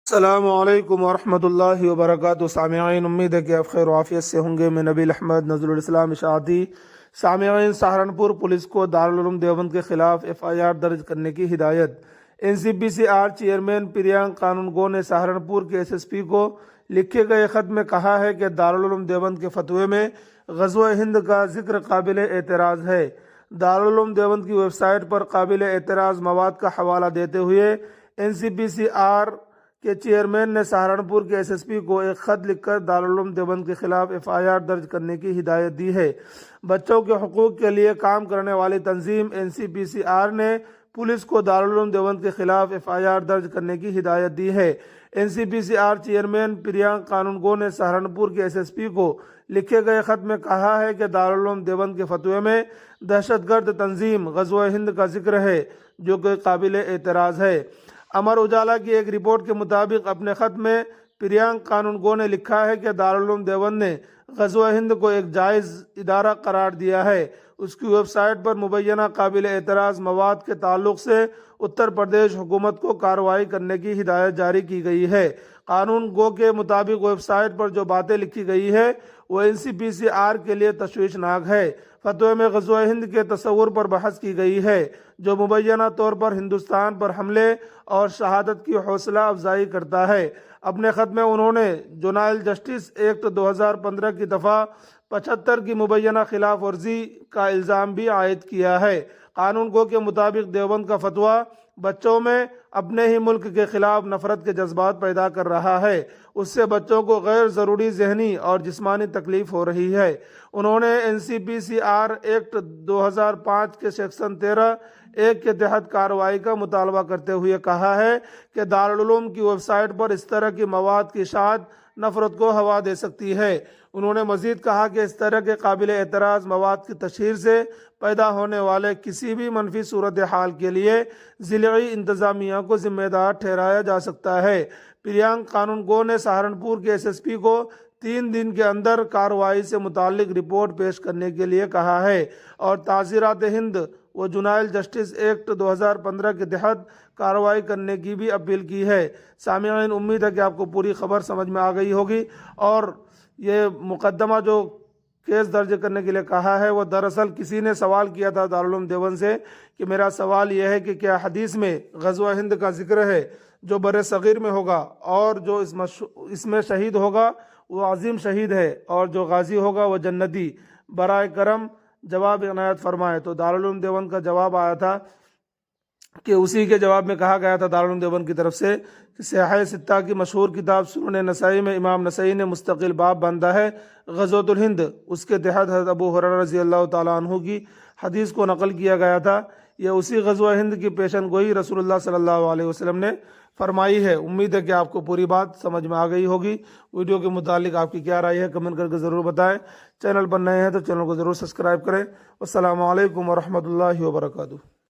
السلام علیکم ورحمۃ اللہ وبرکاتہ۔ سامعین، امید ہے کہ آپ خیر و عافیت سے ہوں گے۔ میں نبیل احمد نظر الاسلام اشاعتی۔ سامعین، سہارنپور پولیس کو دارالعلوم دیوبند کے خلاف FIR درج کرنے کی ہدایت۔ NCPCR چیئرمین پریانک قانونگو نے سہارنپور کے SSP کو لکھے گئے خط میں کہا ہے کہ دارالعلوم دیوبند کے فتوے میں غزوہ ہند کا ذکر قابل اعتراض ہے۔ دارالعلوم دیوبند کی ویب سائٹ پر قابل اعتراض مواد کا حوالہ دیتے ہوئے NCPCR کے چیئرمین نے سہارنپور کے SSP کو ایک خط لکھ کر دارالعلوم دیوبند کے خلاف FIR درج کرنے کی ہدایت دی ہے۔ بچوں کے حقوق کے لیے کام کرنے والی تنظیم NCPCR نے پولیس کو دارالعلوم دیوبند کے خلاف FIR درج کرنے کی ہدایت دی ہے۔ NCPCR چیئرمین پریانک قانونگو نے سہارنپور کے SSP کو لکھے گئے خط میں کہا ہے کہ دارالعلوم دیوبند کے فتوے میں دہشت گرد تنظیم غزوہ ہند کا ذکر ہے، جو کہ قابل اعتراض ہے۔ امر اجالا کی ایک رپورٹ کے مطابق اپنے خط میں پریانک قانونگو نے لکھا ہے کہ دارالعلوم دیوبند نے غزوہ ہند کو ایک جائز ادارہ قرار دیا ہے۔ اس کی ویب سائٹ پر مبینہ قابل اعتراض مواد کے تعلق سے اتر پردیش حکومت کو کارروائی کرنے کی ہدایت جاری کی گئی ہے۔ قانونگو کے مطابق ویب سائٹ پر جو باتیں لکھی گئی ہے وہ NCPCR کے لیے تشویشناک ہے۔ فتوے میں غزوہ ہند کے تصور پر بحث کی گئی ہے، جو مبینہ طور پر ہندوستان پر حملے اور شہادت کی حوصلہ افزائی کرتا ہے۔ اپنے خط میں انہوں نے جونائل جسٹس ایکٹ 2015 کی دفعہ 75 کی مبینہ خلاف ورزی کا الزام بھی عائد کیا ہے۔ قانونگو کے مطابق دیوبند کا فتویٰ بچوں میں اپنے ہی ملک کے خلاف نفرت کے جذبات پیدا کر رہا ہے۔ اس سے بچوں کو غیر ضروری ذہنی اور جسمانی تکلیف ہو رہی ہے۔ انہوں نے NCPCR ایکٹ 2005 کے سیکشن 13(1) کے تحت کارروائی کا مطالبہ کرتے ہوئے کہا ہے کہ دارالعلوم کی ویب سائٹ پر اس طرح کی مواد کی اشاعت نفرت کو ہوا دے سکتی ہے۔ انہوں نے مزید کہا کہ اس طرح کے قابل اعتراض مواد کی تشہیر سے پیدا ہونے والے کسی بھی منفی صورتحال کے لیے ضلعی انتظامیہ کو ذمہ دار ٹھہرایا جا سکتا ہے۔ پریانک قانونگو نے سہارنپور کے SSP کو 3 دن کے اندر کارروائی سے متعلق رپورٹ پیش کرنے کے لیے کہا ہے اور تعزیرات ہند و جونائل جسٹس ایکٹ 2015 کے تحت کارروائی کرنے کی بھی اپیل کی ہے۔ سامعین، امید ہے کہ آپ کو پوری خبر سمجھ میں آ گئی ہوگی، اور یہ مقدمہ جو کیس درج کرنے کے لیے کہا ہے وہ دراصل کسی نے سوال کیا تھا دارالعلوم دیوبند سے کہ میرا سوال یہ ہے کہ کیا حدیث میں غزوہ ہند کا ذکر ہے جو بر صغیر میں ہوگا، اور جو اس میں شہید ہوگا وہ عظیم شہید ہے، اور جو غازی ہوگا وہ جنتی؟ برائے کرم جواب عنایت فرمائے۔ تو دارالعلوم دیوبند کا جواب آیا تھا کہ اسی کے جواب میں کہا گیا تھا دارالعلوم دیوبند کی طرف سے کہ سیاح ستہ کی مشہور کتاب سنن نسائی میں امام نسائی نے مستقل باب باندھا ہے غزوۃ الہند۔ اس کے تحت حضرت ابو ہریرہ رضی اللہ تعالیٰ عنہ کی حدیث کو نقل کیا گیا تھا۔ یہ اسی غزوہ ہند کی پیشن گوئی رسول اللہ صلی اللہ علیہ وسلم نے فرمائی ہے۔ امید ہے کہ آپ کو پوری بات سمجھ میں آ گئی ہوگی۔ ویڈیو کے متعلق آپ کی کیا رائے ہے کمنٹ کر کے ضرور بتائیں۔ چینل پر نئے ہیں تو چینل کو ضرور سبسکرائب کریں۔ السلام علیکم ورحمۃ اللہ وبرکاتہ۔